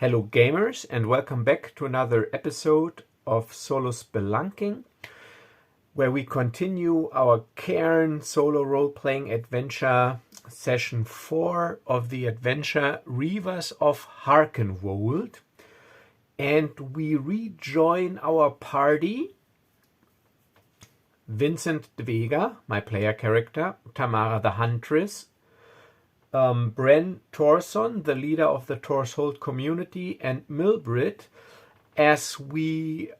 Hello gamers, and welcome back to another episode of Solo Spelunking, where we continue our Cairn solo role-playing adventure, session 4 of the adventure Reavers of Harkenwold. And we rejoin our party: Vincent the my player character, Tamara the Huntress, Bran Torson, the leader of the Torshold community, and Milbrit, as we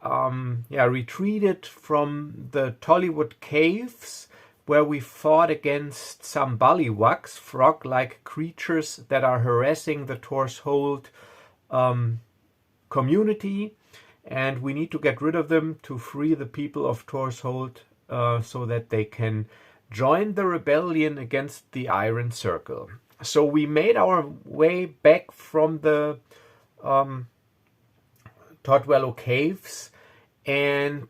retreated from the Toadwallow Caves, where we fought against some bullywugs, frog-like creatures that are harassing the Torshold community, and we need to get rid of them to free the people of Torshold so that they can join the rebellion against the Iron Circle. So we made our way back from the Toadwallow Caves, and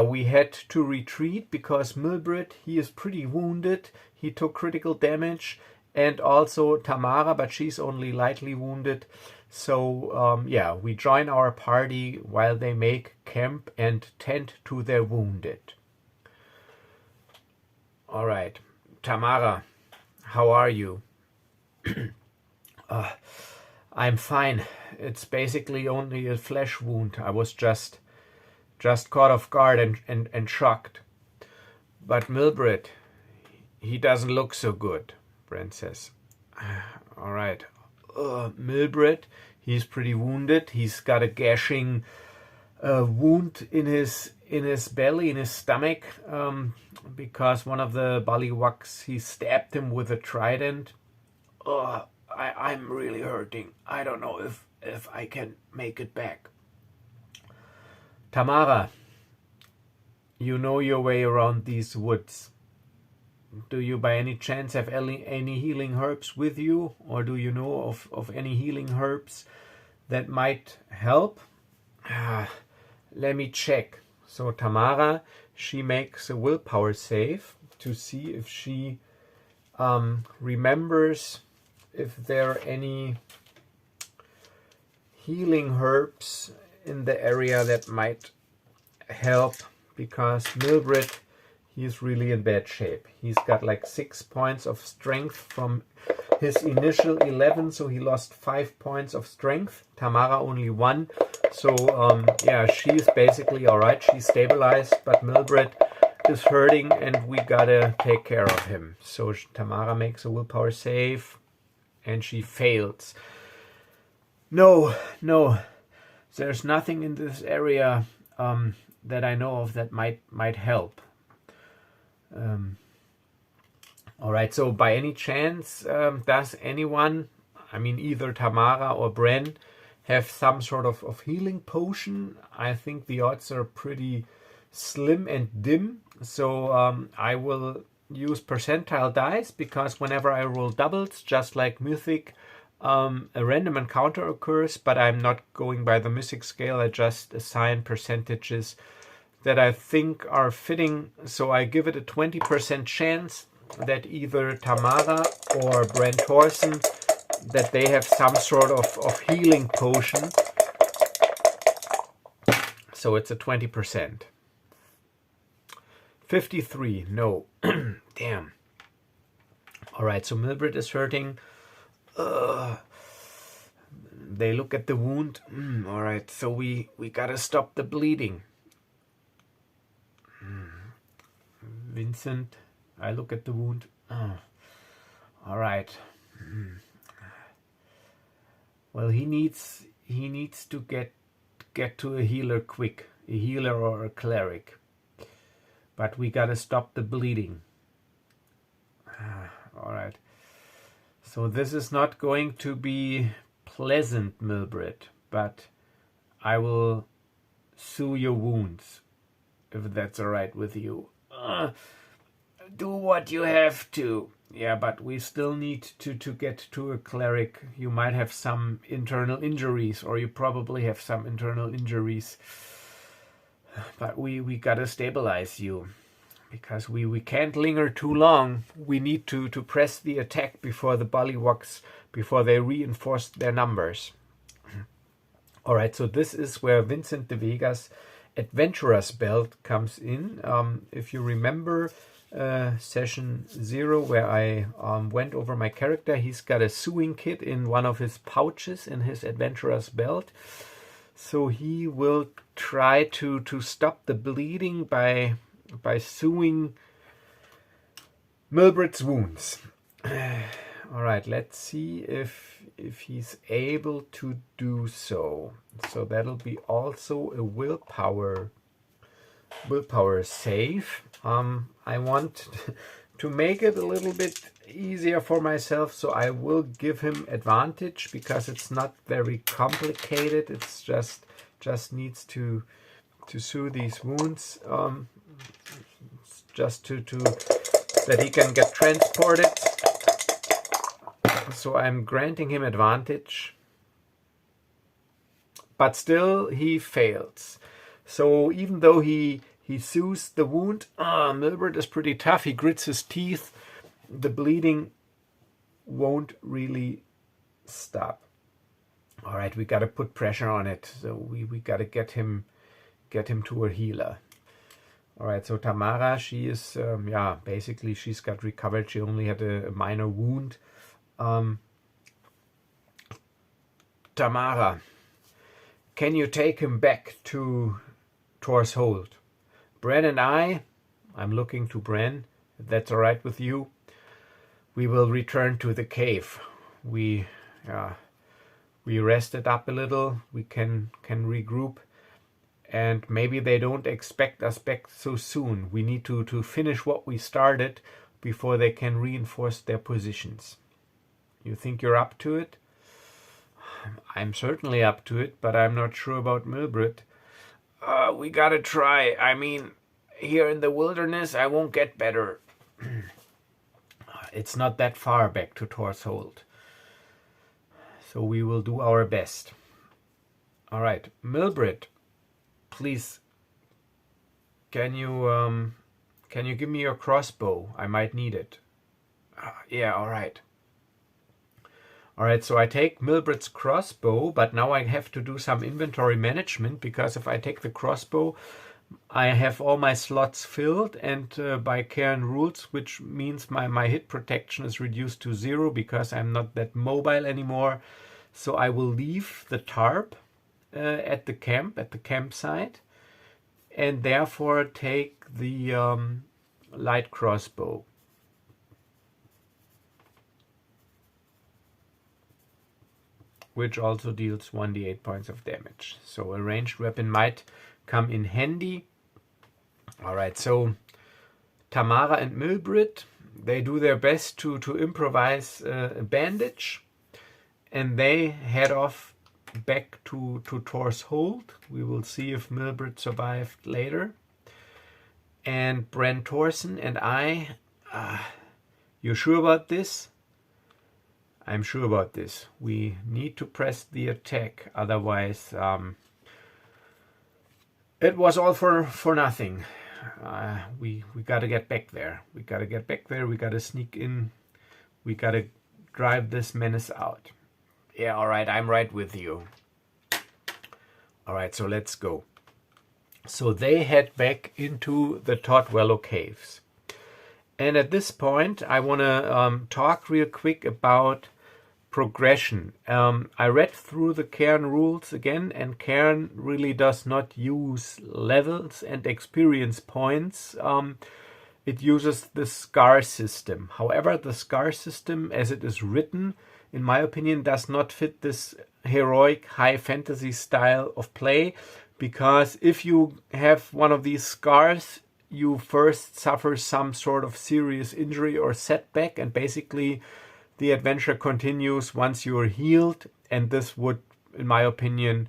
we had to retreat because Milbrit, he is pretty wounded. He took critical damage, and also Tamara, but she's only lightly wounded. So we join our party while they make camp and tend to their wounded. All right, Tamara, how are you? I'm fine. It's basically only a flesh wound. I was just caught off guard and shocked. But Milbrit, he doesn't look so good, Brent says. All right. Milbrit, he's pretty wounded. He's got a gashing wound in his belly, in his stomach, because one of the bullywugs, he stabbed him with a trident. I'm really hurting. I don't know if I can make it back. Tamara, you know your way around these woods. Do you by any chance have any healing herbs with you? Or do you know of any healing herbs that might help? Let me check. So Tamara, she makes a willpower save to see if she remembers if there are any healing herbs in the area that might help, because Milbrit, he's really in bad shape. He's got like 6 points of strength from his initial 11, so he lost 5 points of strength. Tamara only 1. So she's basically all right. She's stabilized, but Milbrit is hurting, and we gotta take care of him. So Tamara makes a willpower save, and she fails. No, there's nothing in this area that I know of that might help. All right, so by any chance, does anyone, either Tamara or Bran, have some sort of healing potion? I think the odds are pretty slim and dim, so I will use percentile dice, because whenever I roll doubles, just like Mythic, a random encounter occurs, but I'm not going by the Mythic scale. I just assign percentages that I think are fitting, so I give it a 20% chance that either Tamara or Bran Torson, that they have some sort of healing potion. So it's a 20%. 53, no. Damn. Alright, so Milbrit is hurting. They look at the wound. Alright, so we gotta stop the bleeding. Vincent, I look at the wound. Alright. Well, he needs to get to a healer quick. A healer or a cleric. But we gotta stop the bleeding. Alright. So this is not going to be pleasant, Milbrit, but I will sew your wounds, if that's alright with you. Do what you have to. Yeah, but we still need to get to a cleric. You might have some internal injuries, or you probably have some internal injuries. But we gotta stabilize you, because we can't linger too long. We need to press the attack before the bullywugs, before they reinforce their numbers. Alright, so this is where Vincent de Vega's Adventurer's Belt comes in. If you remember session 0 where I went over my character, he's got a sewing kit in one of his pouches in his Adventurer's Belt. So he will try to stop the bleeding by sewing Milbred's wounds. Alright, let's see if he's able to do so. So that'll be also a willpower save. I want to make it a little bit easier for myself, so I will give him advantage because it's not very complicated. It's just needs to sew these wounds, just to that he can get transported. So I'm granting him advantage, but still he fails. So even though he sews the wound, Milbred is pretty tough. He grits his teeth. The bleeding won't really stop. All right, we got to put pressure on it. So we got to get him to a healer. All right, so Tamara, she is basically she's got recovered. She only had a minor wound. Tamara, can you take him back to Toadwallow? Bran and I'm looking to Bran, if that's all right with you, we will return to the cave. We rested up a little, we can regroup, and maybe they don't expect us back so soon. We need to finish what we started before they can reinforce their positions. You think you're up to it? I'm certainly up to it, but I'm not sure about Milbred. We gotta try. I mean, here in the wilderness, I won't get better. It's not that far back to Toadwallow. So we will do our best. All right, Milbred, please, can you give me your crossbow? I might need it. Yeah, all right. All right, so I take Milbred's crossbow, but now I have to do some inventory management, because if I take the crossbow, I have all my slots filled, and by Cairn rules, which means my hit protection is reduced to 0 because I'm not that mobile anymore. So I will leave the tarp at the campsite, and therefore take the light crossbow. Which also deals 1d8 points of damage. So a ranged weapon might come in handy. Alright, so Tamara and Milbred, they do their best to improvise a bandage, and they head off back to Toadwallow. We will see if Milbred survived later. And Bran Thorson and you sure about this? I'm sure about this. We need to press the attack, otherwise it was all for nothing. We gotta get back there. We gotta sneak in. We gotta drive this menace out. Yeah, all right, I'm right with you. All right, so let's go. So they head back into the Toadwallow Caves. And at this point, I want to talk real quick about progression. I read through the Cairn rules again, and Cairn really does not use levels and experience points. It uses the scar system. However, the scar system, as it is written, in my opinion, does not fit this heroic high fantasy style of play, because if you have one of these scars, you first suffer some sort of serious injury or setback, and basically the adventure continues once you are healed, and this would, in my opinion,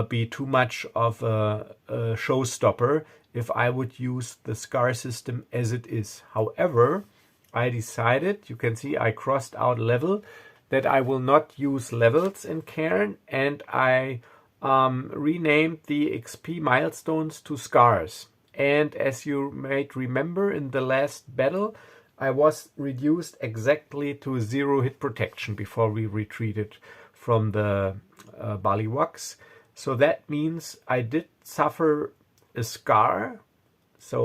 be too much of a showstopper if I would use the scar system as it is. However, I decided, you can see I crossed out level, that I will not use levels in Cairn, and I renamed the XP milestones to scars. And as you might remember, in the last battle, I was reduced exactly to 0 hit protection before we retreated from the bullywugs. So that means I did suffer a scar. So,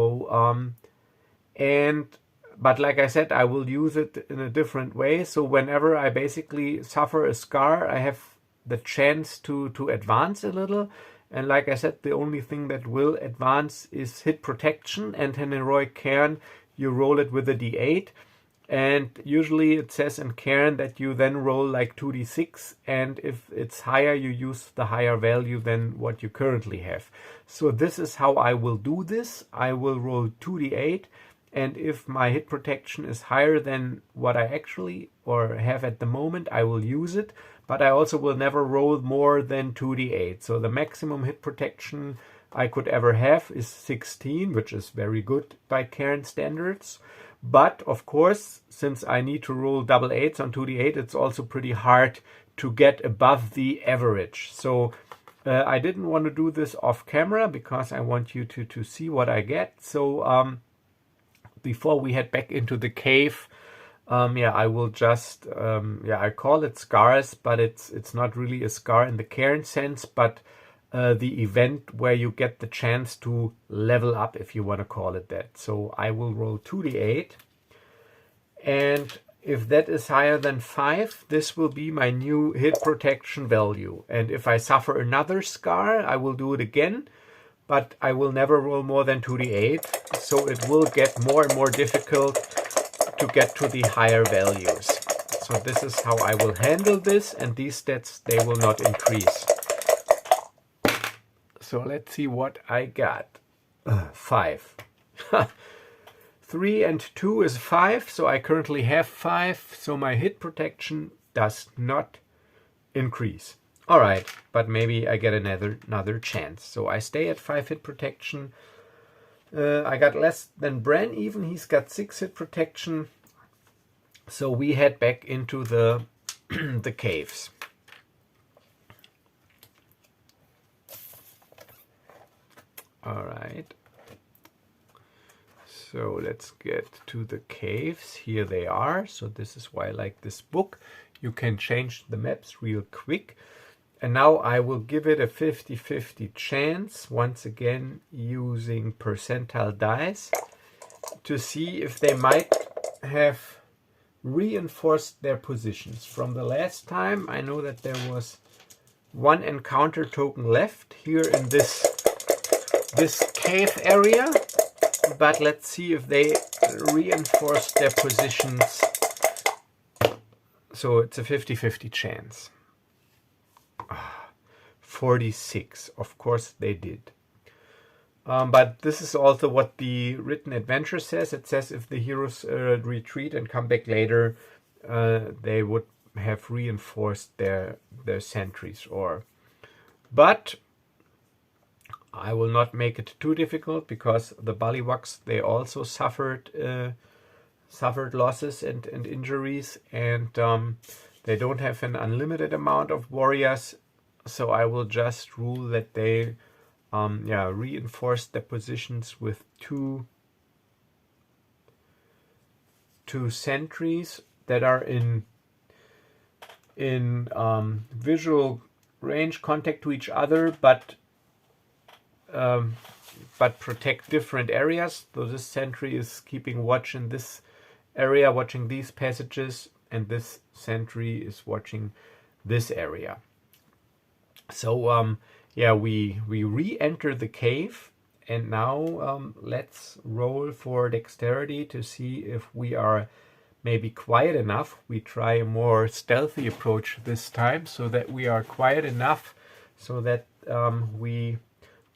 but like I said, I will use it in a different way. So whenever I basically suffer a scar, I have the chance to advance a little. And like I said, the only thing that will advance is hit protection. And in heroic Cairn, you roll it with a d8. And usually it says in Cairn that you then roll like 2d6. And if it's higher, you use the higher value than what you currently have. So this is how I will do this. I will roll 2d8. And if my hit protection is higher than what I actually or have at the moment, I will use it. But I also will never roll more than 2d8. So the maximum hit protection I could ever have is 16, which is very good by Cairn standards. But of course, since I need to roll double 8s on 2d8, it's also pretty hard to get above the average. So I didn't want to do this off camera because I want you to see what I get. So before we head back into the cave, I will just, I call it scars, but it's not really a scar in the Cairn sense, but the event where you get the chance to level up, if you want to call it that. So I will roll 2d8, and if that is higher than 5, this will be my new hit protection value. And if I suffer another scar, I will do it again, but I will never roll more than 2d8, so it will get more and more difficult to get to the higher values. So this is how I will handle this, and these stats, they will not increase. So let's see what I got. 5. 3 and 2 is 5, so I currently have 5, so my hit protection does not increase. All right, but maybe I get another chance. So I stay at 5 hit protection. I got less than Bran even. He's got 6 hit protection. So we head back into the the caves. All right. So let's get to the caves. Here they are. So this is why I like this book. You can change the maps real quick. And now I will give it a 50-50 chance, once again using percentile dice, to see if they might have reinforced their positions. From the last time, I know that there was one encounter token left here in this cave area, but let's see if they reinforced their positions. So it's a 50-50 chance. 46, of course they did. But this is also what the written adventure says. It says if the heroes retreat and come back later, they would have reinforced their sentries. But I will not make it too difficult, because the bullywugs, they also suffered losses and injuries, and they don't have an unlimited amount of warriors. So I will just rule that they reinforce their positions with two sentries that are in visual range contact to each other, but protect different areas. So this sentry is keeping watch in this area, watching these passages, and this sentry is watching this area. So we re-enter the cave, and now let's roll for dexterity to see if we are maybe quiet enough. We try a more stealthy approach this time, so that we are quiet enough so that we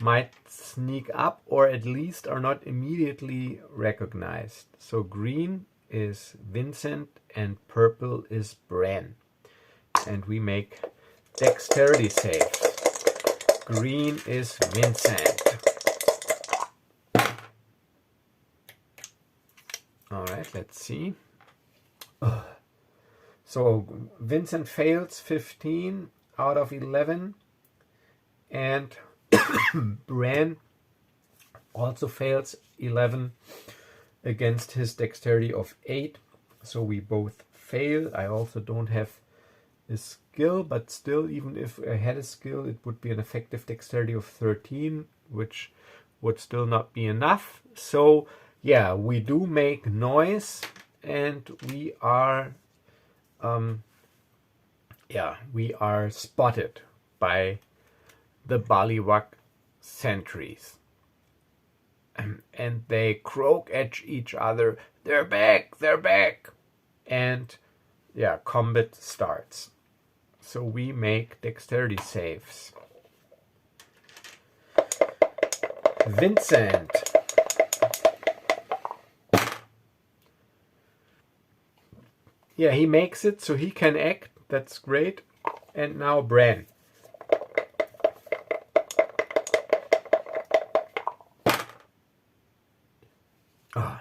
might sneak up, or at least are not immediately recognized. So green is Vincent and purple is Bran. And we make dexterity saves. Green is Vincent. All right, let's see. So Vincent fails 15 out of 11, and Bran also fails 11 against his dexterity of 8. So we both fail. I also don't have a skill, but still, even if I had a skill, it would be an effective dexterity of 13, which would still not be enough. So yeah, we do make noise, and we are we are spotted by the bullywug sentries. And they croak at each other, they're back, they're back. And yeah, combat starts. So we make dexterity saves. Vincent. Yeah, he makes it, so he can act. That's great. And now Bran.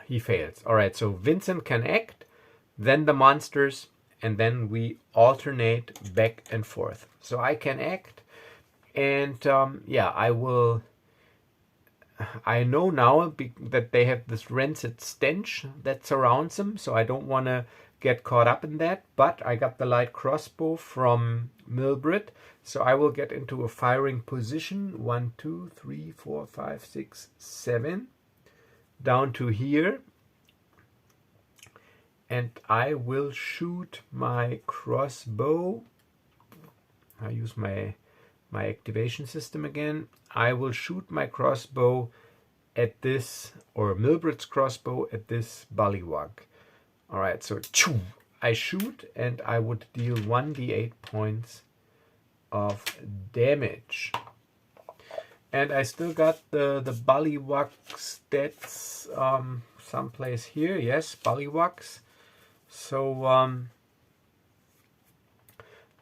He fails. Alright, so Vincent can act, then the monsters, and then we alternate back and forth. So I can act, and yeah, I will... I know now that they have this rancid stench that surrounds them, so I don't want to get caught up in that, but I got the light crossbow from Milbrit, so I will get into a firing position. 1, 2, 3, 4, 5, 6, 7, down to here, and I will shoot my crossbow. I use my activation system again. I will shoot my crossbow at this, or Milbrit's crossbow at this bullywug. Alright, so I shoot, and I would deal 1d8 points of damage. And I still got the bullywug stats someplace here. Yes, bullywugs. So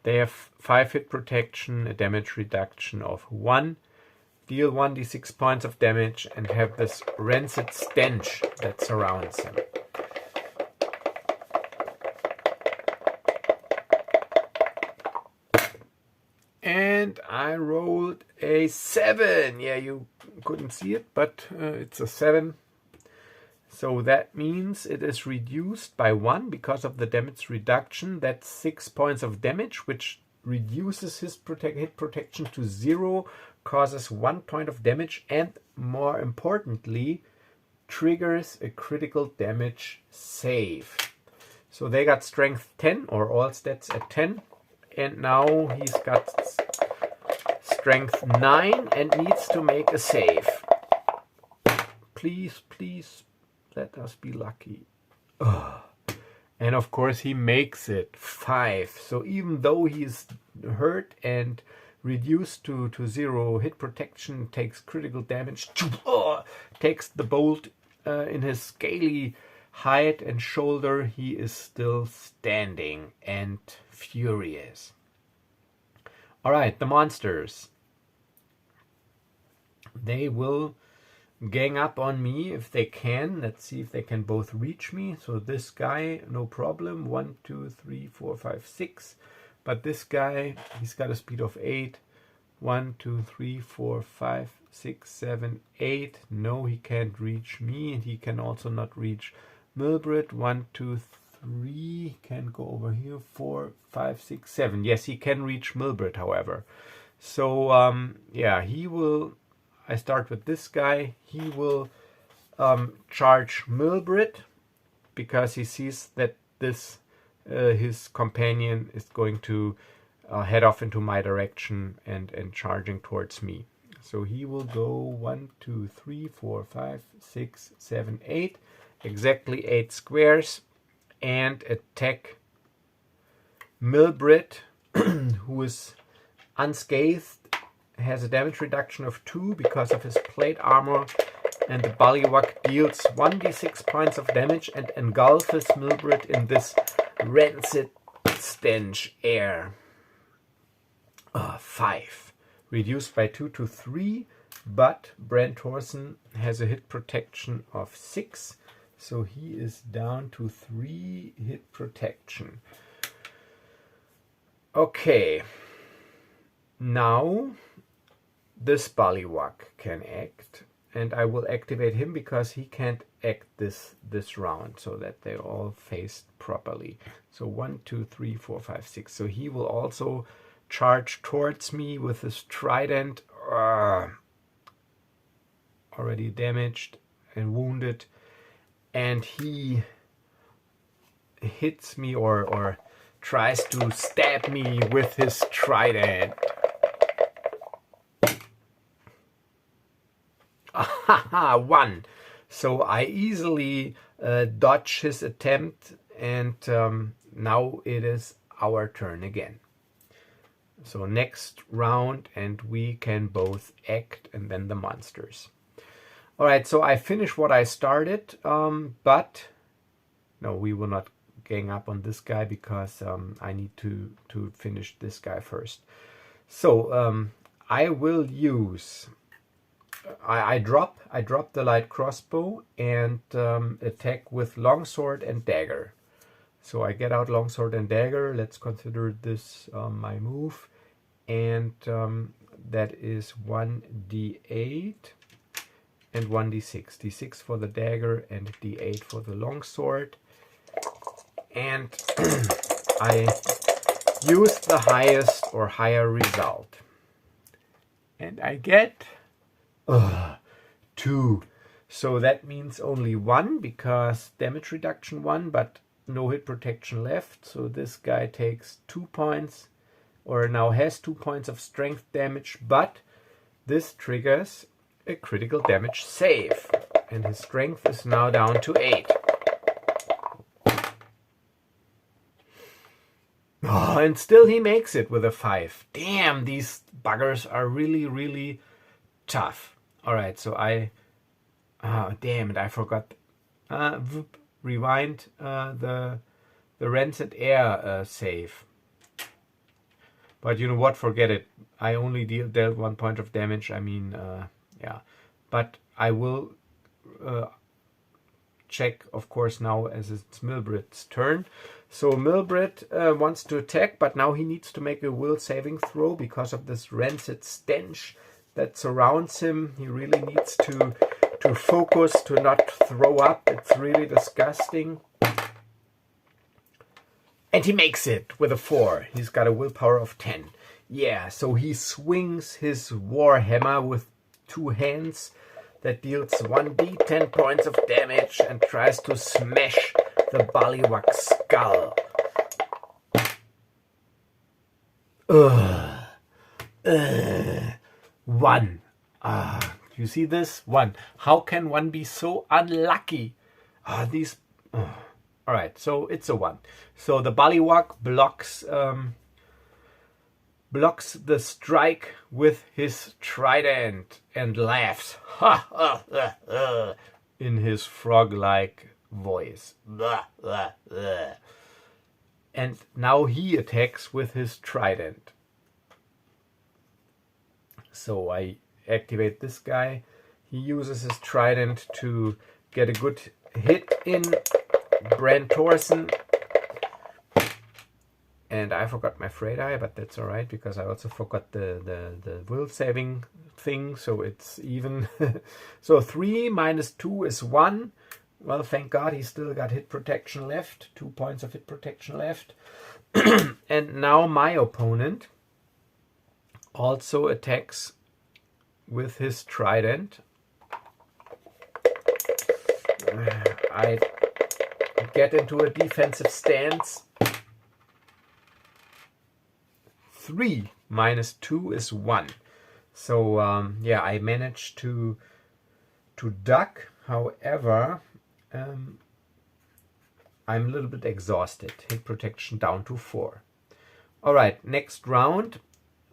they have 5 hit protection, a damage reduction of 1, deal 1d6 points of damage, and have this rancid stench that surrounds them. And I rolled a 7. Yeah, you couldn't see it, but it's a 7. So that means it is reduced by 1 because of the damage reduction. That's 6 points of damage, which reduces his hit protection to 0, causes 1 point of damage, and more importantly, triggers a critical damage save. So they got strength 10, or all stats at 10, and now he's got strength 9 and needs to make a save. Please, please, let us be lucky. Ugh. And of course he makes it 5. So even though he's hurt and reduced to 0 hit protection, takes critical damage, takes the bolt in his scaly hide and shoulder, he is still standing and furious. Alright, the monsters. They will gang up on me if they can. Let's see if they can both reach me. So this guy, no problem. 1, 2, 3, 4, 5, 6. But this guy, he's got a speed of 8. 1, 2, 3, 4, 5, 6, 7, 8. No, he can't reach me, and he can also not reach Milbrit. 1, 2, 3. Can go over here. 4, 5, 6, 7. Yes, he can reach Milbrit, however. So yeah, he will... I start with this guy. He will charge Milbrit because he sees that this his companion is going to head off into my direction and charging towards me. So he will go 1, 2, 3, 4, 5, 6, 7, 8, exactly 8 squares, and attack Milbrit, who is unscathed, has a damage reduction of 2 because of his plate armor, and the bullywug deals 1d6 points of damage and engulfs Milbrit in this rancid stench air. 5. Reduced by 2 to 3, but Bran Thorson has a hit protection of 6, so he is down to 3 hit protection. Okay. Now this bullywug can act, and I will activate him because he can't act this round, so that they all faced properly. So 1, 2, 3, 4, 5, 6. So he will also charge towards me with his trident. Already damaged and wounded, and he hits me or tries to stab me with his trident. 1. So I easily dodge his attempt, and now it is our turn again. So next round, and we can both act, and then the monsters. All right, so I finished what I started, but no, we will not gang up on this guy because I need to finish this guy first. So I will use. I drop the light crossbow and attack with longsword and dagger. So I get out longsword and dagger. Let's consider this my move, and that is 1d8 and 1d6. d6 for the dagger and d8 for the longsword. And I use the highest or higher result, and I get 2. So that means only 1 because damage reduction 1, but no hit protection left. So this guy takes 2 points, or now has 2 points of strength damage, but this triggers a critical damage save, and his strength is now down to 8. Oh, and still he makes it with a 5. Damn, these buggers are really, really tough. All right, so damn it, I forgot. Rewind the rancid air save. But you know what? Forget it. I only dealt 1 point of damage. I mean, yeah. But I will check, of course, now as it's Milbrit's turn. So Milbrit wants to attack, but now he needs to make a will saving throw because of this rancid stench that surrounds him. He really needs to focus to not throw up. It's really disgusting. And he makes it with a 4. He's got a willpower of 10. Yeah, so he swings his warhammer with 2 hands that deals 1d10 points of damage and tries to smash the bullywug skull. 1. You see this? 1. How can one be so unlucky? Alright, so it's a 1. So the bullywug blocks the strike with his trident and laughs in his frog-like voice. And now he attacks with his trident. So I activate this guy. He uses his trident to get a good hit in Bran Thorson. And I forgot my Frey die, but that's alright because I also forgot the will saving thing, so it's even. So 3 minus 2 is 1. Well, thank God he still got hit protection left. 2 points of hit protection left. And now my opponent also attacks with his trident. I get into a defensive stance. 3 minus 2 is 1. So yeah, I managed to duck. However, I'm a little bit exhausted. Hit protection down to 4. All right, next round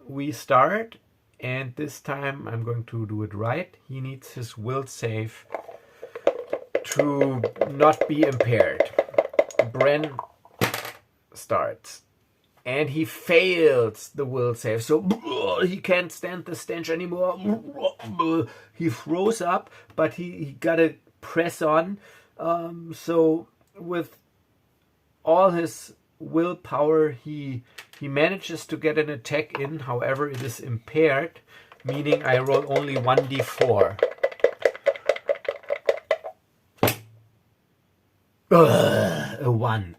we start, and this time I'm going to do it right. He needs his will save to not be impaired. Bran starts. And he fails the will save. So he can't stand the stench anymore. He froze up, but he got to press on. So with all his willpower, he manages to get an attack in. However, it is impaired, meaning I roll only 1d4. A 1.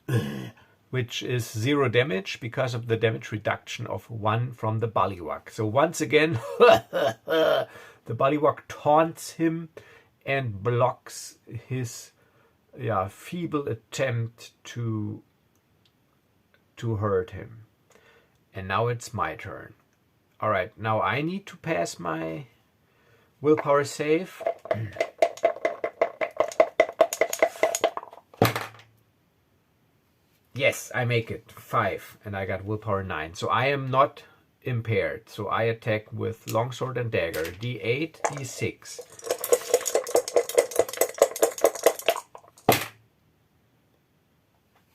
Which is 0 damage because of the damage reduction of 1 from the bullywug. So once again, the bullywug taunts him and blocks his feeble attempt to hurt him. And now it's my turn. Alright, now I need to pass my willpower save. Yes, I make it 5 and I got willpower 9. So I am not impaired. So I attack with longsword and dagger. D8, D6.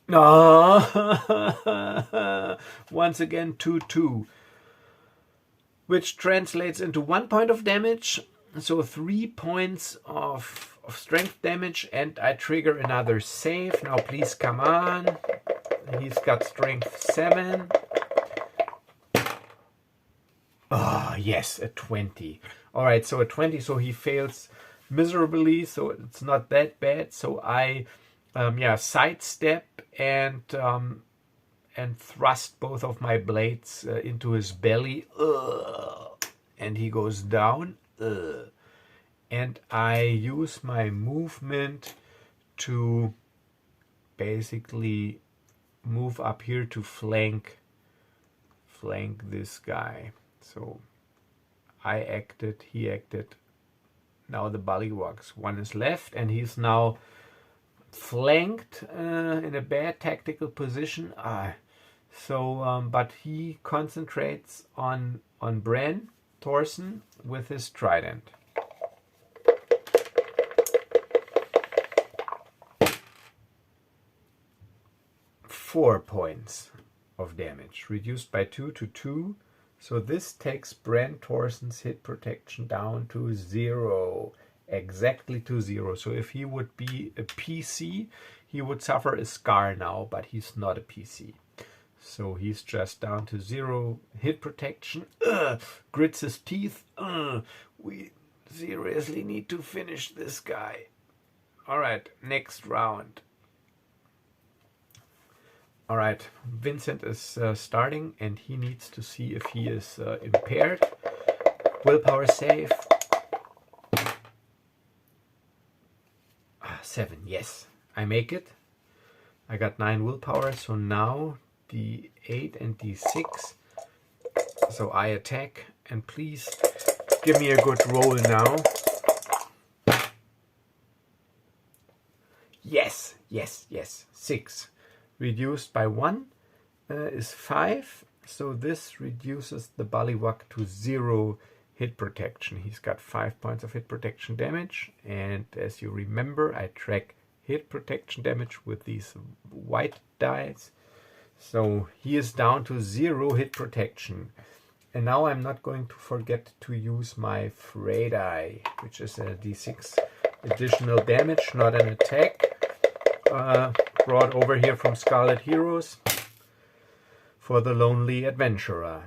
No. Once again 2-2. Which translates into 1 point of damage. So 3 points of strength damage, and I trigger another save. Now please come on. He's got strength 7. Oh, yes, a 20. Alright, so a 20, so he fails miserably, so it's not that bad. So I sidestep and thrust both of my blades into his belly. And he goes down. And I use my movement to basically move up here to flank this guy. So I acted, he acted. Now the bullywugs. 1 is left, and he's now flanked in a bad tactical position. But he concentrates on Bran Thorson with his trident. Four points of damage, reduced by 2 to 2. So this takes Bran Thorson's hit protection down to 0. Exactly to 0. So if he would be a PC, he would suffer a scar now, but he's not a PC. So he's just down to 0 hit protection. Grits his teeth. We seriously need to finish this guy. Alright, next round. Alright, Vincent is starting, and he needs to see if he is impaired. Willpower save. 7, yes. I make it. I got 9 willpower, so now D8 and D6. So I attack, and please give me a good roll now. Yes, yes, yes. 6. Reduced by 1 is 5. So this reduces the bullywug to 0 hit protection. He's got 5 points of hit protection damage. And as you remember, I track hit protection damage with these white dice. So he is down to 0 hit protection. And now I'm not going to forget to use my fray die, which is a d6 additional damage, not an attack. Brought over here from Scarlet Heroes for the Lonely Adventurer.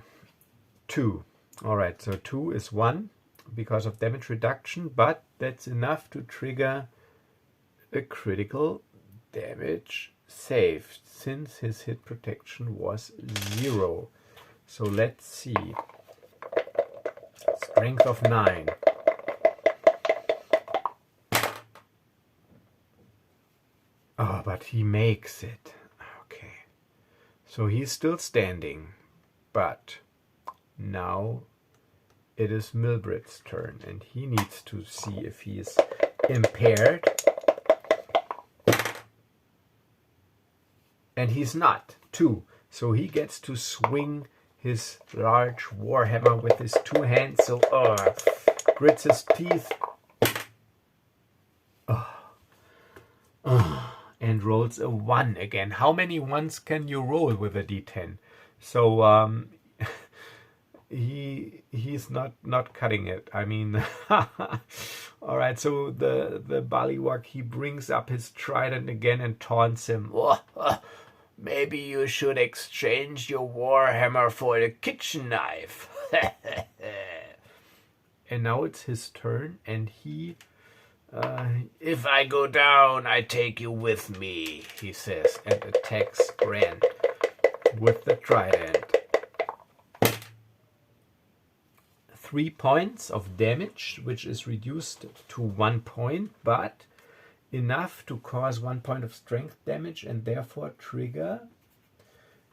2. Alright, so 2 is 1 because of damage reduction, but that's enough to trigger a critical damage save since his hit protection was 0. So let's see. Strength of 9. Oh, but he makes it. Okay. So he's still standing. But now it is Milbrit's turn, and he needs to see if he is impaired. And he's not. 2. So he gets to swing his large warhammer with his 2 hands. So grits his teeth. And rolls a 1 again. How many 1s can you roll with a d10? So he's not cutting it. I mean, all right. So the bullywug, he brings up his trident again and taunts him. Maybe you should exchange your warhammer for a kitchen knife. And now it's his turn, and he If I go down, I take you with me, he says, and attacks Bran with the trident. 3 points of damage, which is reduced to 1 point, but enough to cause 1 point of strength damage and therefore trigger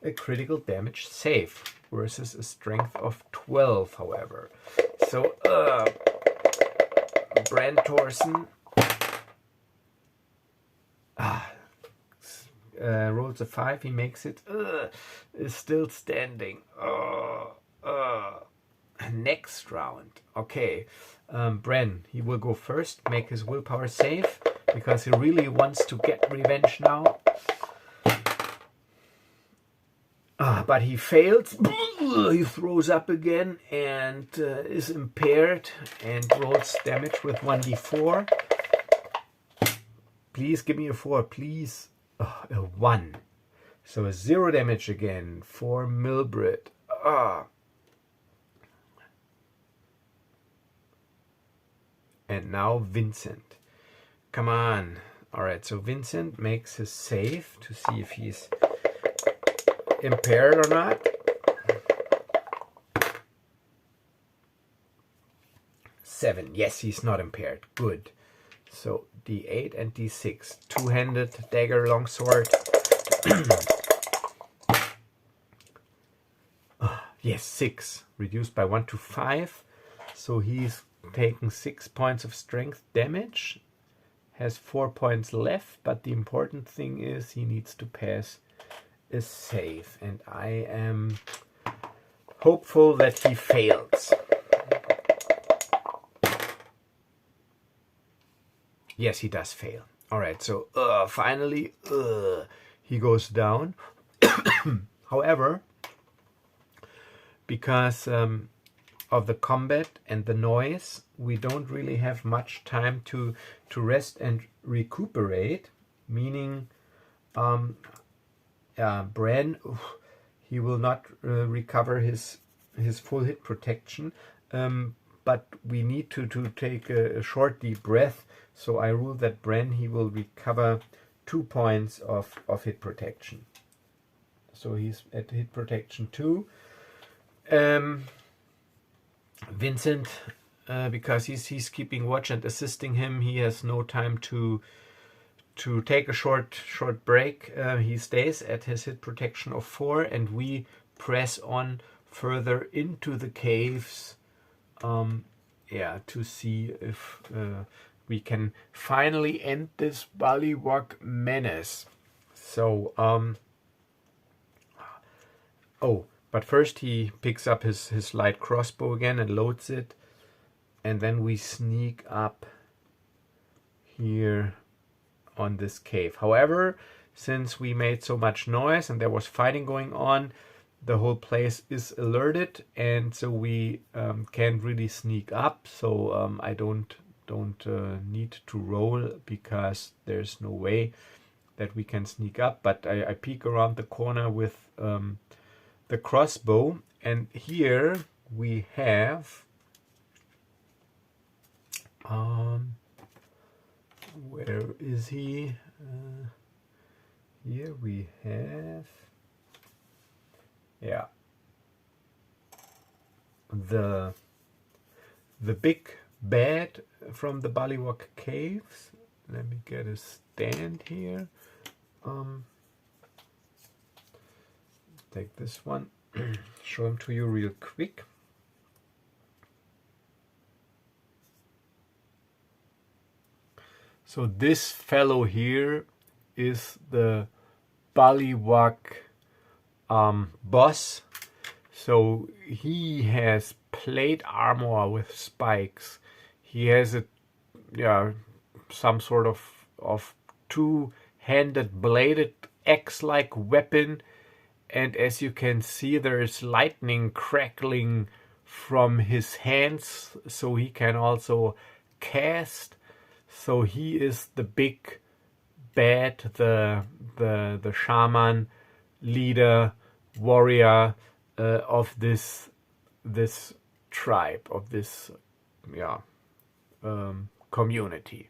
a critical damage save versus a strength of 12, however. So, Bran Thorson rolls a 5, he makes it, is still standing. Next round. Okay, Bran, he will go first, make his willpower save, because he really wants to get revenge now. But he fails. He throws up again and is impaired and rolls damage with 1d4. Please give me a 4, please. A 1. So a 0 damage again for Milbrit. And now Vincent. Come on. Alright, so Vincent makes his save to see if he's impaired or not. 7. Yes, he's not impaired. Good. So d8 and d6. Two-handed dagger longsword. Yes, 6. Reduced by 1 to 5. So he's taking 6 points of strength damage. Has 4 points left, but the important thing is he needs to pass a save. And I am hopeful that he fails. Yes, he does fail. Alright, so finally he goes down. However, because of the combat and the noise, we don't really have much time to rest and recuperate, meaning Bran, he will not recover his full hit protection, but we need to take a short deep breath, so I rule that Bran, he will recover 2 points of hit protection. So he's at hit protection 2. Vincent, because he's keeping watch and assisting him, he has no time to take a short break. He stays at his hit protection of 4, and we press on further into the caves, to see if we can finally end this bullywug menace. So but first he picks up his light crossbow again and loads it, and then we sneak up here on this cave. However, since we made so much noise and there was fighting going on, the whole place is alerted, and so we can't really sneak up. So I don't need to roll, because there's no way that we can sneak up. But I peek around the corner with the crossbow, and here we have where is he? Here we have the big bad from the Bullywug Caves. Let me get a stand here. Take this one, show him to you real quick. So this fellow here is the Bullywug boss. So he has plate armor with spikes. He has some sort of two-handed bladed axe-like weapon. And as you can see, there is lightning crackling from his hands, so he can also cast. So he is the big bad, the shaman, leader, warrior of this tribe, of this community.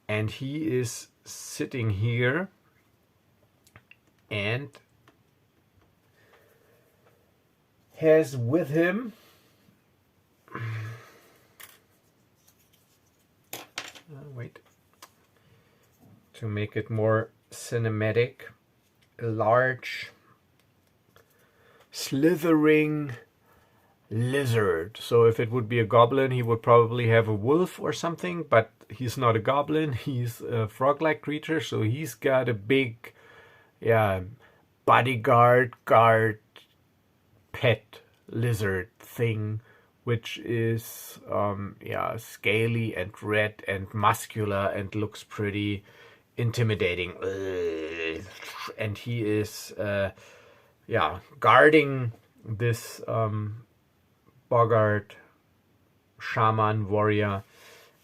And he is sitting here and has with him wait, to make it more cinematic, a large slithering lizard. So if it would be a goblin, he would probably have a wolf or something, but he's not a goblin, he's a frog-like creature, so he's got a big bodyguard pet lizard thing, which is scaly and red and muscular and looks pretty intimidating. And he is guarding this boggart shaman warrior,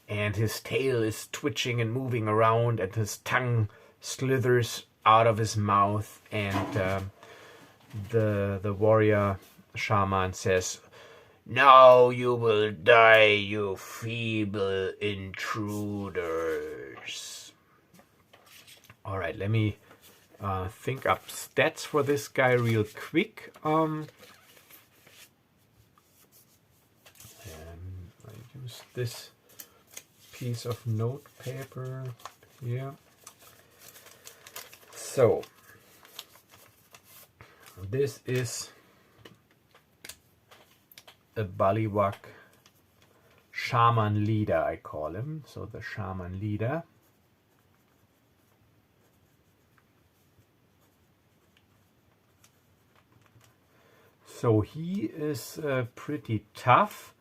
and his tail is twitching and moving around, and his tongue slithers out of his mouth, and the warrior shaman says, "Now you will die, you feeble intruders." All right, let me think up stats for this guy real quick. I use this piece of note paper here. So this is a bullywug shaman leader, I call him. So the shaman leader. So he is pretty tough.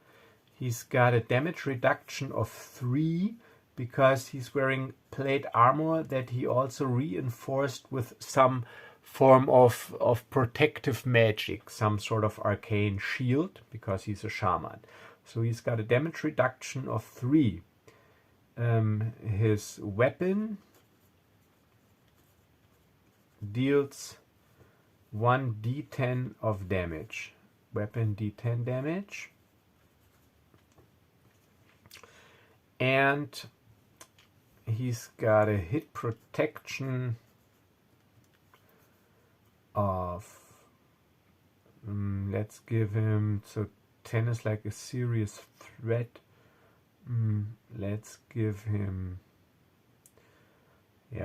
He's got a damage reduction of 3 because he's wearing plate armor that he also reinforced with some form of protective magic, some sort of arcane shield, because he's a shaman. So he's got a damage reduction of 3. His weapon deals 1d10 of damage. Weapon d10 damage. And he's got a hit protection of, let's give him, so 10 is like a serious threat. Let's give him,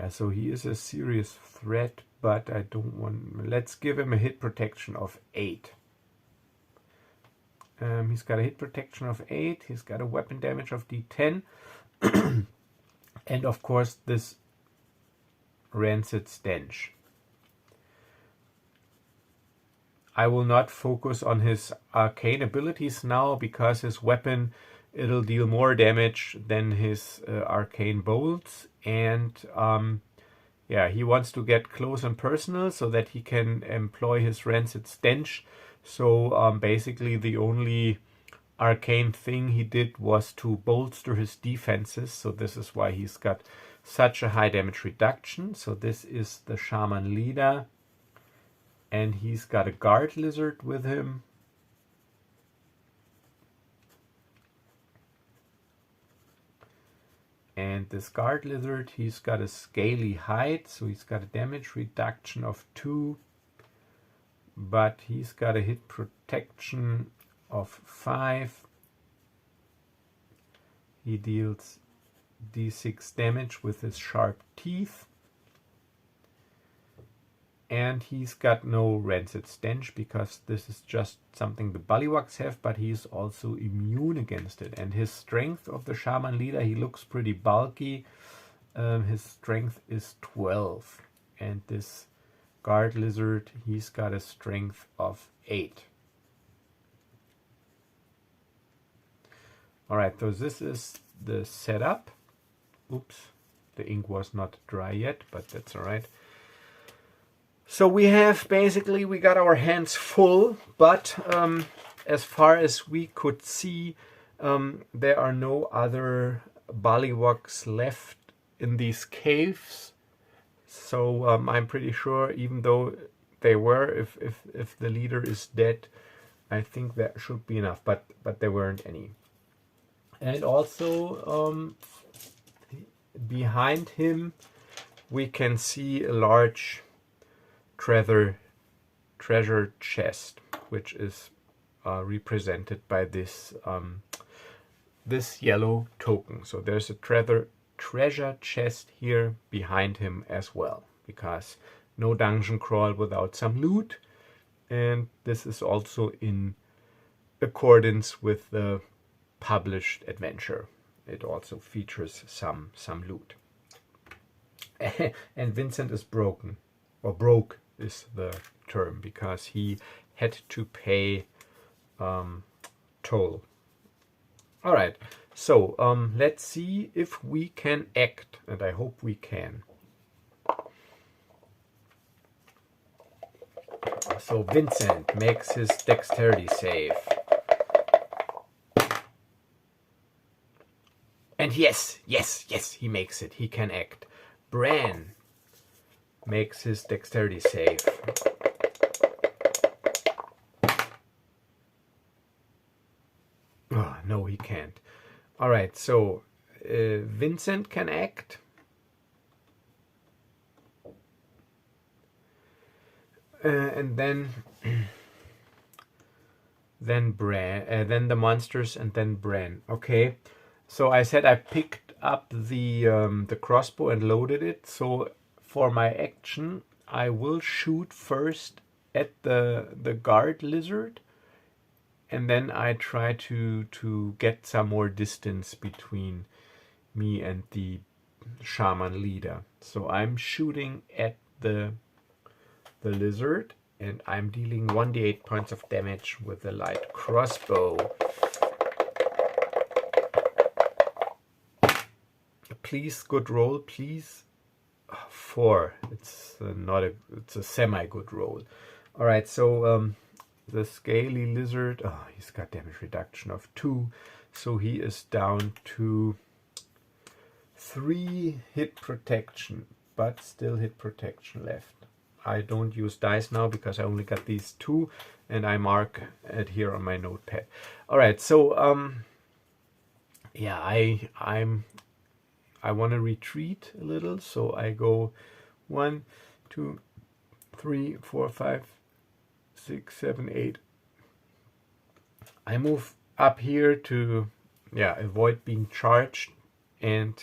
so he is a serious threat, but I don't want, let's give him a hit protection of 8. He's got a hit protection of 8, he's got a weapon damage of d10, and of course this rancid stench. I will not focus on his arcane abilities now, because his weapon, it'll deal more damage than his arcane bolts, and he wants to get close and personal so that he can employ his rancid stench. So basically the only arcane thing he did was to bolster his defenses, so this is why he's got such a high damage reduction. So this is the shaman leader, and he's got a guard lizard with him. And this guard lizard, he's got a scaly hide, so he's got a damage reduction of 2. But he's got a hit protection of 5. He deals d6 damage with his sharp teeth. And he's got no rancid stench, because this is just something the bullywugs have, but he's also immune against it. And his strength of the shaman leader, he looks pretty bulky. His strength is 12. And this guard lizard, he's got a strength of 8. Alright, so this is the setup. Oops, the ink was not dry yet, but that's alright. So we have basically, we got our hands full, but as far as we could see, there are no other bullywugs left in these caves. So I'm pretty sure, even though they were, if the leader is dead, I think that should be enough, but there weren't any. And also behind him we can see a large treasure chest, which is represented by this this yellow token. So there's a treasure chest here behind him as well, because no dungeon crawl without some loot, and this is also in accordance with the published adventure. It also features some loot. And Vincent is broken, or broke is the term, because he had to pay toll. All right, so let's see if we can act, and I hope we can. So Vincent makes his dexterity save. And yes, he makes it. He can act. Bran makes his dexterity save. Oh, no, he can't. All right, so Vincent can act. And then Bran, then the monsters, and then Bran. Okay, so I said I picked up the crossbow and loaded it. So for my action, I will shoot first at the guard lizard, and then I try to get some more distance between me and the shaman leader. So I'm shooting at the lizard, and I'm dealing 1d8 points of damage with the light crossbow. Please, good roll, please. 4. It's it's a semi-good roll. All right, so the scaly lizard, he's got damage reduction of 2, so he is down to 3 hit protection, but still hit protection left. I don't use dice now because I only got these 2, and I mark it here on my notepad. All right, so yeah, I want to retreat a little, so I go 1, 2, 3, 4, 5, 6, 7, 8. I move up here to avoid being charged and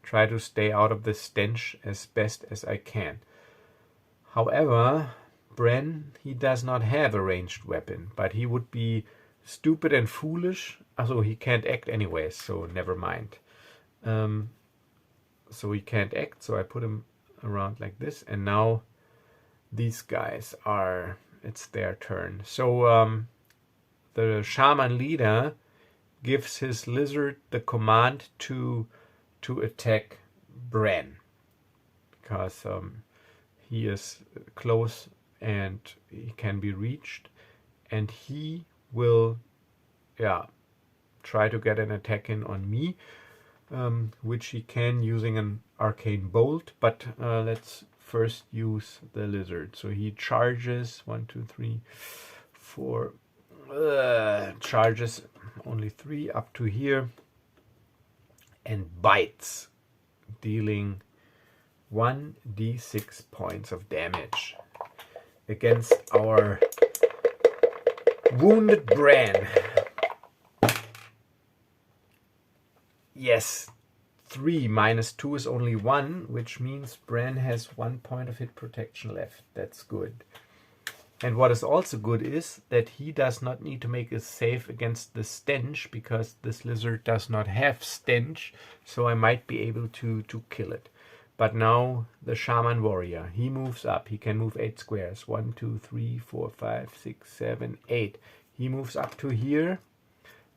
try to stay out of the stench as best as I can. However, Bran, he does not have a ranged weapon, but he would be stupid and foolish. Also, he can't act anyway, so never mind. So he can't act, so I put him around like this, and now these guys it's their turn. So the shaman leader gives his lizard the command to attack Bran, because he is close and he can be reached, and he will try to get an attack in on me, which he can using an arcane bolt, but let's first use the lizard. So he charges 1, 2, 3, 4 charges, only 3 up to here, and bites, dealing 1d6 points of damage against our wounded Bran. Yes, 3 minus 2 is only 1, which means Bran has 1 point of hit protection left. That's good. And what is also good is that he does not need to make a save against the stench, because this lizard does not have stench, so I might be able to kill it. But now the shaman warrior, he moves up. He can move 8 squares. 1, 2, 3, 4, 5, 6, 7, 8. He moves up to here,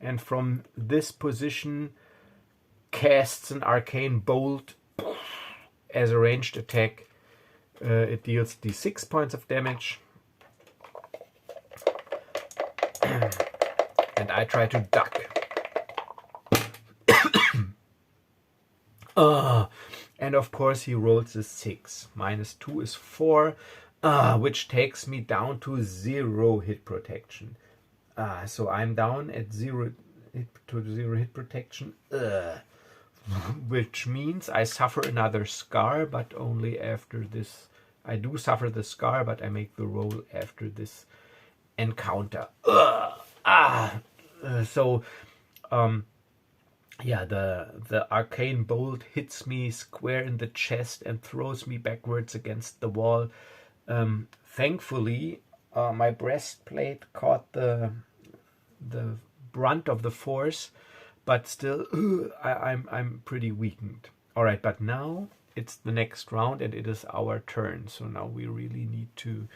and from this position casts an arcane bolt as a ranged attack. It deals d6 points of damage. And I try to duck. And of course he rolls a 6. Minus 2 is 4, which takes me down to 0 hit protection. So I'm down at 0 0 hit protection. Which means I suffer another scar, but only after this. I do suffer the scar, but I make the roll after this encounter. Yeah, the arcane bolt hits me square in the chest and throws me backwards against the wall. Thankfully, my breastplate caught the brunt of the force, but still, I'm pretty weakened. All right, but now it's the next round and it is our turn. So now we really need to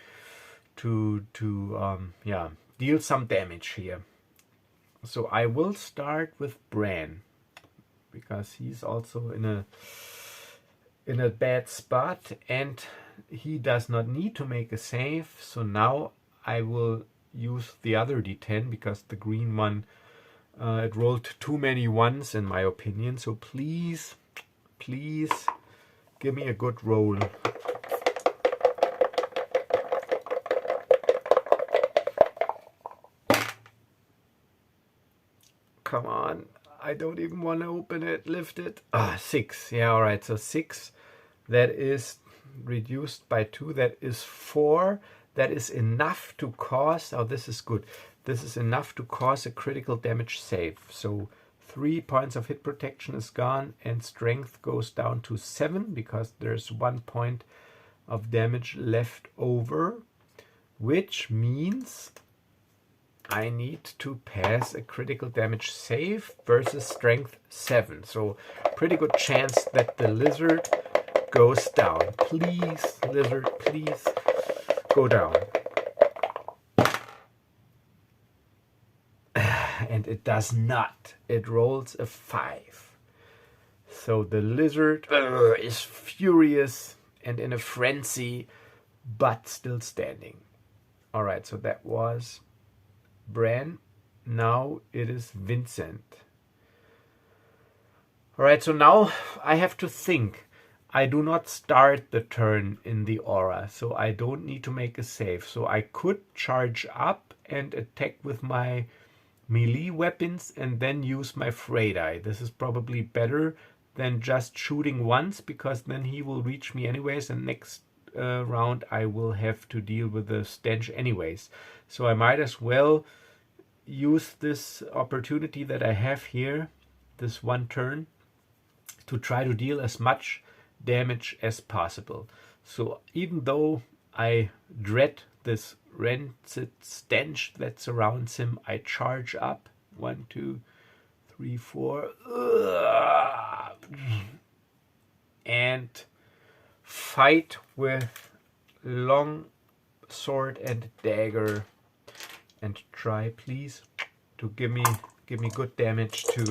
deal some damage here. So I will start with Bran, because he's also in a bad spot and he does not need to make a save. So now I will use the other d10, because the green one, it rolled too many ones in my opinion. So please give me a good roll. Come on, I don't even want to open it, lift it. 6. Yeah, all right, so 6, that is reduced by 2, that is 4. That is enough to cause, this is good. This is enough to cause a critical damage save. So 3 points of hit protection is gone, and strength goes down to 7, because there's 1 point of damage left over, which means I need to pass a critical damage save versus strength 7. So pretty good chance that the lizard goes down. Please, lizard, please go down. And it does not. It rolls a 5. So the lizard is furious and in a frenzy, but still standing. All right, so that was Bran. Now it is Vincent. All right, so now I have to think. I do not start the turn in the aura, so I don't need to make a save. So I could charge up and attack with my melee weapons and then use my frayed eye. This is probably better than just shooting once, because then he will reach me anyways, and next round I will have to deal with the stench anyways. So I might as well use this opportunity that I have here, this one turn, to try to deal as much damage as possible. So even though I dread this rancid stench that surrounds him, I charge up. 1, 2, 3, 4. And fight with long sword and dagger, and try please to give me good damage to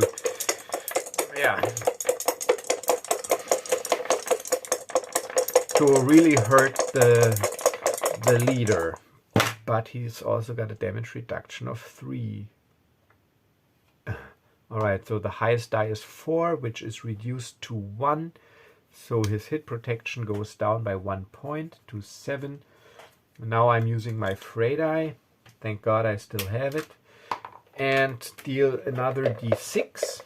really hurt the leader. But he's also got a damage reduction of 3. Alright, so the highest die is 4, which is reduced to 1. So his hit protection goes down by 1 point to 7. Now I'm using my frayed eye. Thank God I still have it. And deal another d6.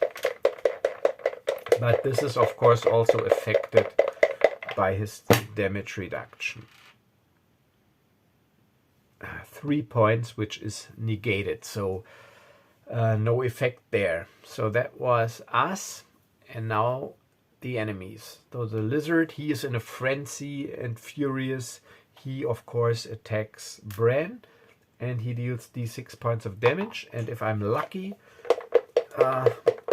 But this is of course also affected by his damage reduction. 3 points, which is negated. So no effect there. So that was us. And now the enemies. So the lizard, he is in a frenzy and furious. He of course attacks Bran, and he deals d6 points of damage. And if I'm lucky,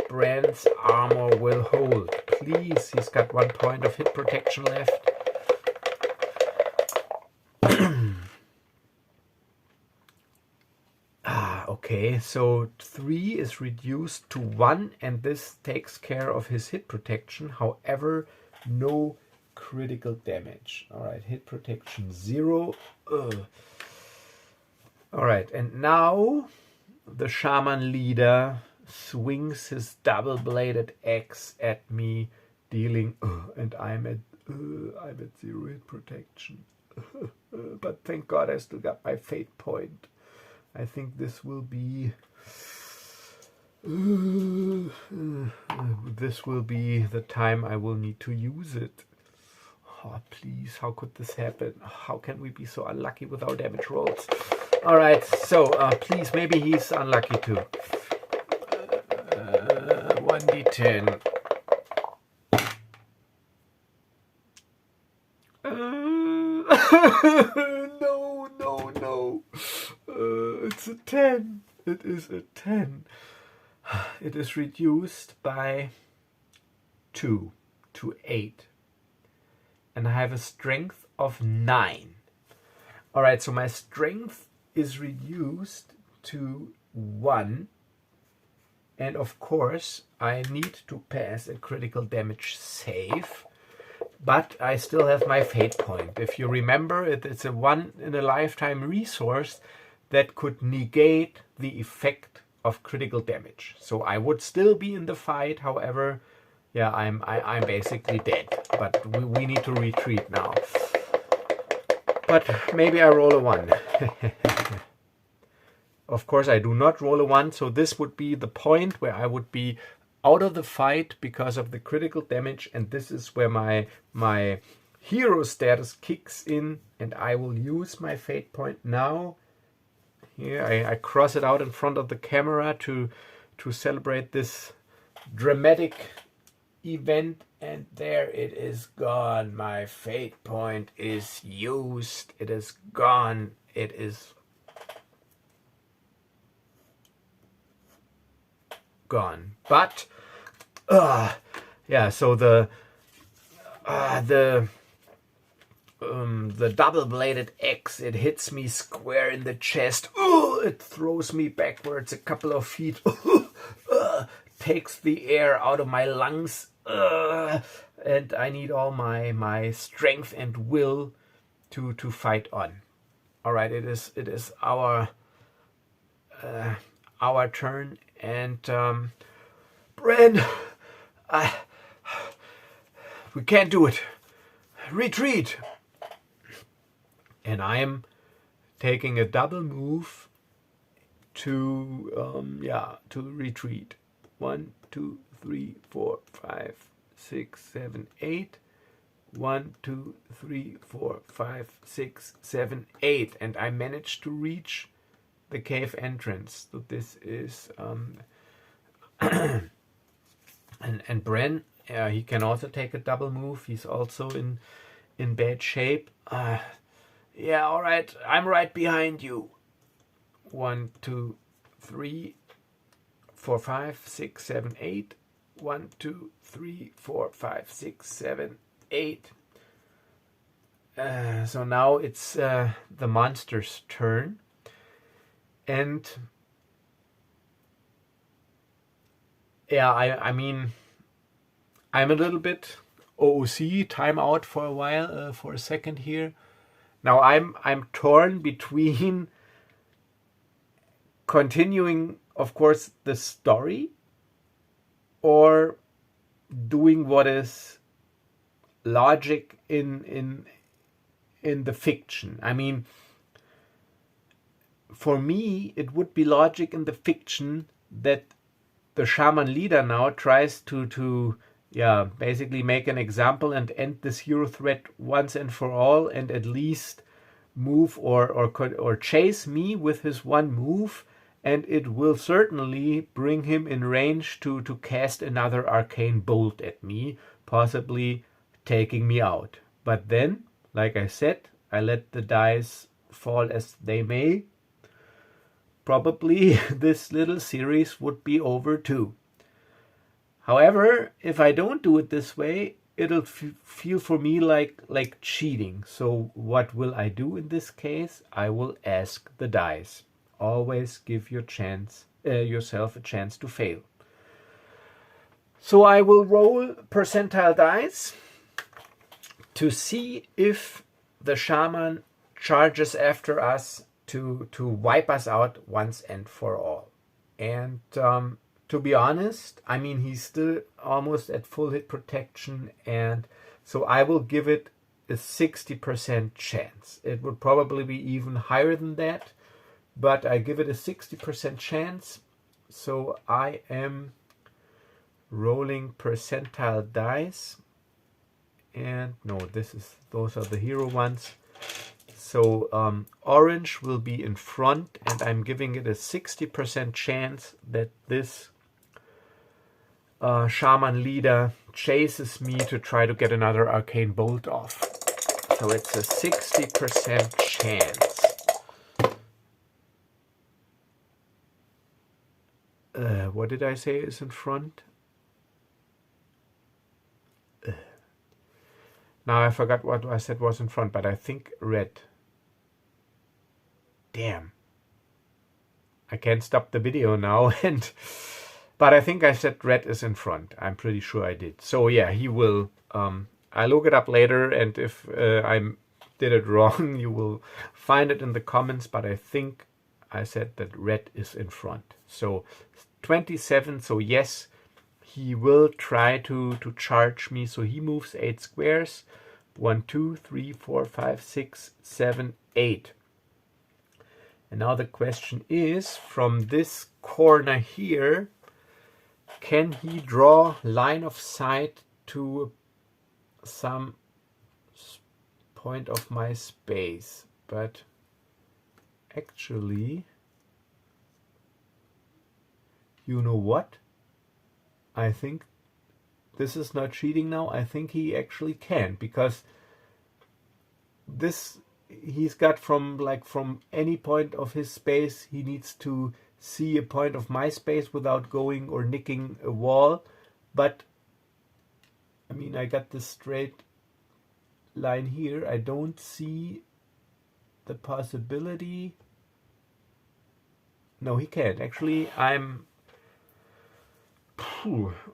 Bran's armor will hold. Please, he's got 1 point of hit protection left. Okay, so 3 is reduced to 1, and this takes care of his hit protection. However, no critical damage. Alright, hit protection 0. Alright, and now the shaman leader swings his double-bladed axe at me, dealing, and I'm at 0 hit protection. But thank God I still got my fate point. I think this will be This will be the time I will need to use it. Oh, please, how could this happen? How can we be so unlucky with our damage rolls? Alright, so please, maybe he's unlucky too. 1d10. No. It's a 10. It is a 10. It is reduced by 2 to 8. And I have a strength of 9. Alright, so my strength is reduced to 1. And of course, I need to pass a critical damage save. But I still have my fate point. If you remember, it's a one-in-a-lifetime resource that could negate the effect of critical damage. So I would still be in the fight. However, yeah, I'm basically dead. But we need to retreat now. But maybe I roll a 1. Of course, I do not roll a 1. So this would be the point where I would be out of the fight because of the critical damage, and this is where my hero status kicks in, and I will use my fate point now. Here I cross it out in front of the camera to celebrate this dramatic event, and there it is gone. My fate point is used. It is gone. It is gone. But yeah, so the double-bladed axe, it hits me square in the chest. It throws me backwards a couple of feet. Takes the air out of my lungs. And I need all my strength and will to fight on. All right, it is our turn. And Bran, we can't do it. Retreat. And I am taking a double move to retreat. 1, 2, 3, 4, 5, 6, 7, 8. 1, 2, 3, 4, 5, 6, 7, 8. And I managed to reach the cave entrance. So this is and Bran, he can also take a double move. He's also in bad shape. Yeah, all right, I'm right behind you. 1, 2, 3, 4, 5, 6, 7, 8. 1, 2, 3, 4, 5, 6, 7, 8. So now it's the monster's turn. And yeah, I mean, I'm a little bit OOC, time out for a while, for a second here. Now I'm torn between continuing, of course, the story or doing what is logic in the fiction. I mean, for me, it would be logic in the fiction that the shaman leader now tries to basically make an example and end this hero threat once and for all, and at least move or chase me with his one move, and it will certainly bring him in range to cast another arcane bolt at me, possibly taking me out. But then, like I said, I let the dice fall as they may. Probably this little series would be over too. However, if I don't do it this way, it'll feel for me like cheating. So what will I do in this case? I will ask the dice. Always give yourself a chance to fail. So I will roll percentile dice to see if the shaman charges after us to wipe us out once and for all. And to be honest, I mean, he's still almost at full hit protection, and so I will give it a 60% chance. It would probably be even higher than that, but I give it a 60% chance. So I am rolling percentile dice. And no, those are the hero ones. So orange will be in front, and I'm giving it a 60% chance that this shaman leader chases me to try to get another arcane bolt off. So it's a 60% chance. What did I say is in front? Now I forgot what I said was in front, but I think red. Damn. I can't stop the video now, but I think I said red is in front. I'm pretty sure I did. So yeah, he will. I'll look it up later, and if I did it wrong, you will find it in the comments, but I think I said that red is in front. So 27, so yes, he will try to charge me. So he moves 8 squares. 1, 2, 3, 4, 5, 6, 7, 8. And now the question is, from this corner here, can he draw line of sight to some point of my space? But actually, you know what? I think this is not cheating now. I think he actually can, because this he's got from any point of his space, he needs to see a point of my space without going or nicking a wall. But I mean, I got this straight line here. I don't see the possibility. No, he can't. Actually,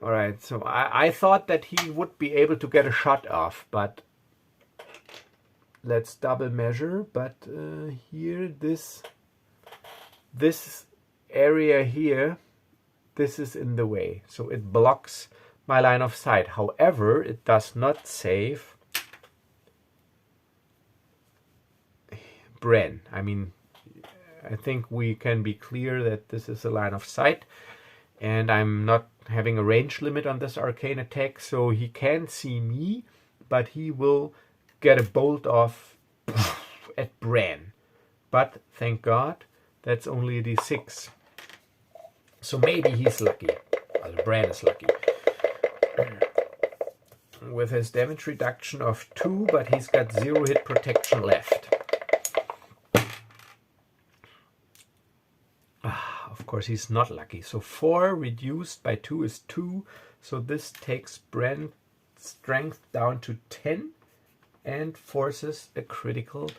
alright, so I thought that he would be able to get a shot off, but let's double measure. But here, this area here, this is in the way, so it blocks my line of sight. However, it does not save Bran. I mean, I think we can be clear that this is a line of sight, and I'm not having a range limit on this arcane attack, so he can see me, but he will get a bolt off at Bran. But thank God, that's only a d6. So maybe he's lucky. Well, Bran is lucky. With his damage reduction of 2, but he's got 0 hit protection left. Of course, he's not lucky. So 4 reduced by 2 is 2. So this takes Bran's strength down to 10 and forces a critical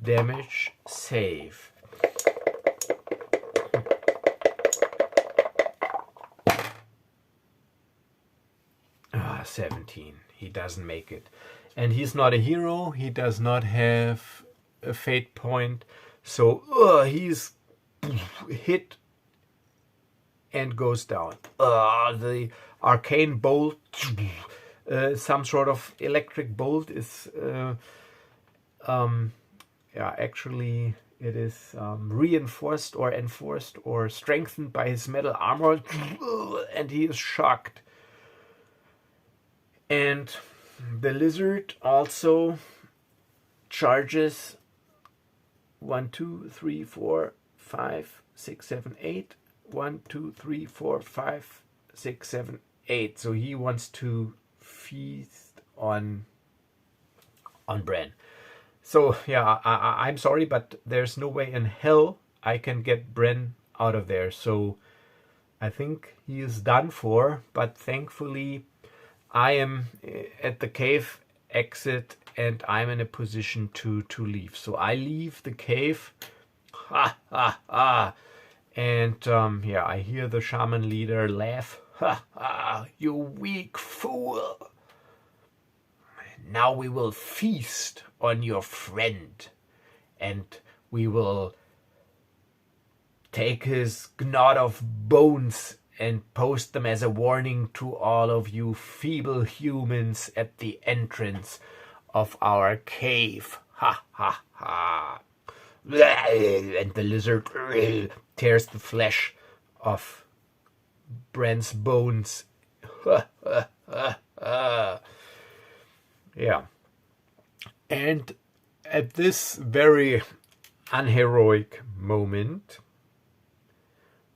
damage save. 17. He doesn't make it. And he's not a hero. He does not have a fate point. So he's hit and goes down. The arcane bolt, some sort of electric bolt is actually it is reinforced or enforced or strengthened by his metal armor, and he is shocked. And the lizard also charges 1, 2, 3, 4, 5, 6, 7, 8. 1, 2, 3, 4, 5, 6, 7, 8. So he wants to feast on Bran. So yeah, I'm sorry, but there's no way in hell I can get Bran out of there. So I think he is done for. But thankfully, I am at the cave exit and I'm in a position to leave. So I leave the cave. Ha ha ha. And I hear the shaman leader laugh. Ha ha, you weak fool. Now we will feast on your friend. And we will take his gnod of bones and post them as a warning to all of you feeble humans at the entrance of our cave. Ha ha ha. And the lizard tears the flesh off Bran's bones. Yeah. And at this very unheroic moment,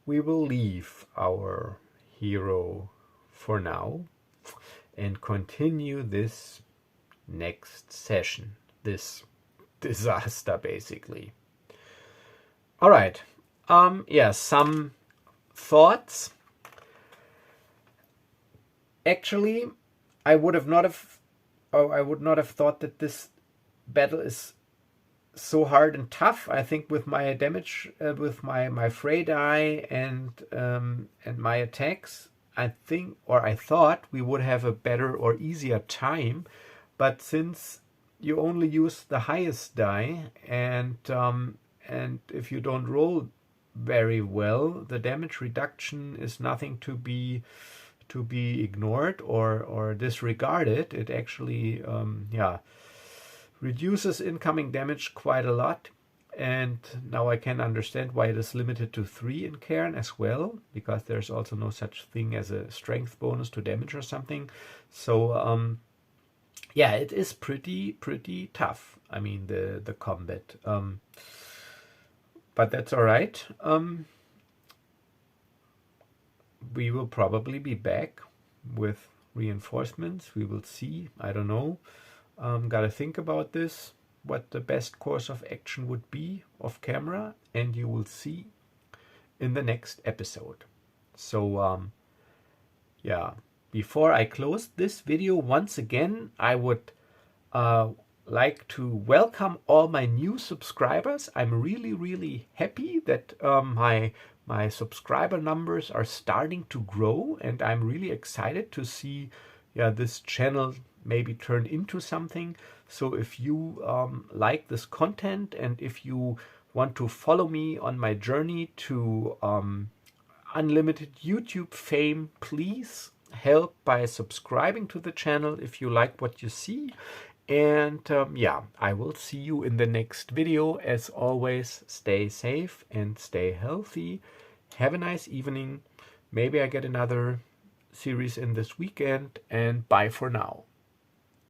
we will leave our hero for now and continue this next session, this disaster basically. All right. Yeah, some thoughts. Actually, I would not have thought that this battle is so hard and tough. I think with my damage, with my fray die and my attacks, I thought we would have a better or easier time. But since you only use the highest die, and if you don't roll very well, the damage reduction is nothing to be ignored or disregarded. It actually reduces incoming damage quite a lot. And now I can understand why it is limited to 3 in Cairn as well, because there's also no such thing as a strength bonus to damage or something. So yeah, it is pretty tough. I mean, the combat. But that's all right. We will probably be back with reinforcements. We will see. I don't know. Gotta think about this, what the best course of action would be off camera, and you will see in the next episode. So yeah, before I close this video, once again, I would like to welcome all my new subscribers. I'm really happy that my subscriber numbers are starting to grow, and I'm really excited to see this channel maybe turn into something. So if you like this content, and if you want to follow me on my journey to unlimited YouTube fame, please help by subscribing to the channel if you like what you see. And yeah, I will see you in the next video. As always, stay safe and stay healthy. Have a nice evening. Maybe I get another series in this weekend, and bye for now.